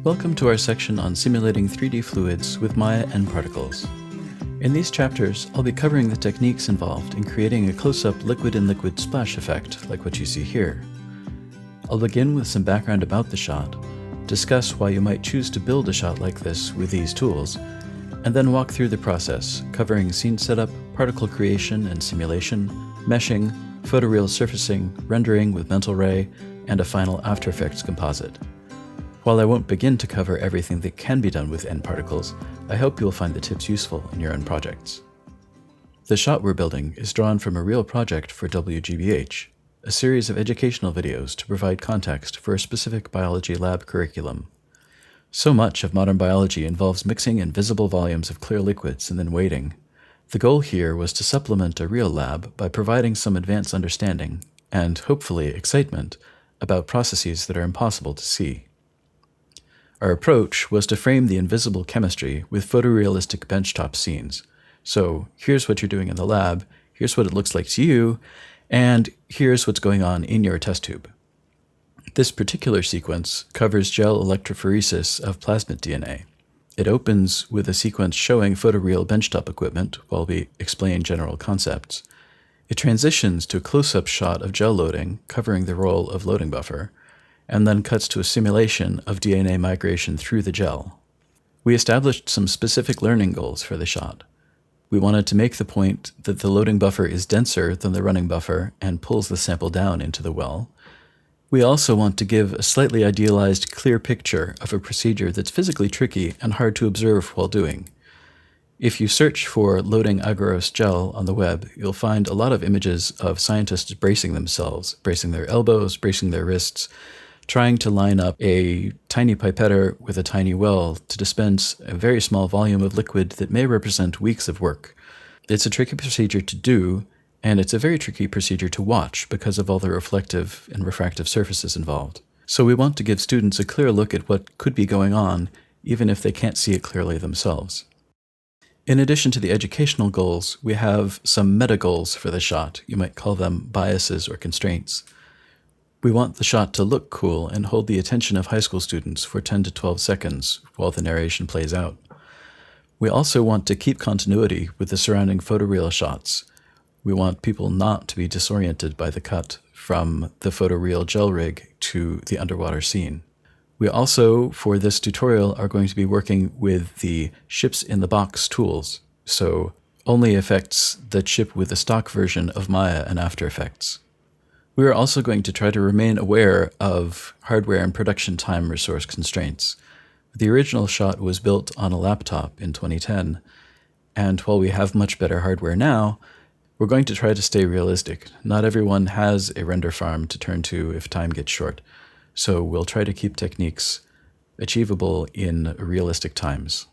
Welcome to our section on simulating 3D fluids with Maya nParticles. In these chapters, I'll be covering the techniques involved in creating a close-up liquid-in-liquid splash effect like what you see here. I'll begin with some background about the shot, discuss why you might choose to build a shot like this with these tools, and then walk through the process, covering scene setup, particle creation and simulation, meshing, photoreal surfacing, rendering with mental ray, and a final After Effects composite. While I won't begin to cover everything that can be done with nParticles, I hope you'll find the tips useful in your own projects. The shot we're building is drawn from a real project for WGBH, a series of educational videos to provide context for a specific biology lab curriculum. So much of modern biology involves mixing in visible volumes of clear liquids and then waiting. The goal here was to supplement a real lab by providing some advanced understanding, and hopefully excitement, about processes that are impossible to see. Our approach was to frame the invisible chemistry with photorealistic benchtop scenes. So here's what you're doing in the lab, here's what it looks like to you, and here's what's going on in your test tube. This particular sequence covers gel electrophoresis of plasmid DNA. It opens with a sequence showing photoreal benchtop equipment while we explain general concepts. It transitions to a close-up shot of gel loading covering the role of loading buffer, and then cuts to a simulation of DNA migration through the gel. We established some specific learning goals for the shot. We wanted to make the point that the loading buffer is denser than the running buffer and pulls the sample down into the well. We also want to give a slightly idealized, clear picture of a procedure that's physically tricky and hard to observe while doing. If you search for loading agarose gel on the web, you'll find a lot of images of scientists bracing themselves, bracing their elbows, bracing their wrists, trying to line up a tiny pipetter with a tiny well to dispense a very small volume of liquid that may represent weeks of work. It's a tricky procedure to do, and it's a very tricky procedure to watch because of all the reflective and refractive surfaces involved. So we want to give students a clear look at what could be going on, even if they can't see it clearly themselves. In addition to the educational goals, we have some meta goals for the shot. You might call them biases or constraints. We want the shot to look cool and hold the attention of high school students for 10 to 12 seconds while the narration plays out. We also want to keep continuity with the surrounding photoreal shots. We want people not to be disoriented by the cut from the photoreal gel rig to the underwater scene. We also, for this tutorial, are going to be working with the ships in the box tools, so only effects that ship with the stock version of Maya and After Effects. We are also going to try to remain aware of hardware and production time resource constraints. The original shot was built on a laptop in 2010, and while we have much better hardware now, we're going to try to stay realistic. Not everyone has a render farm to turn to if time gets short, so we'll try to keep techniques achievable in realistic times.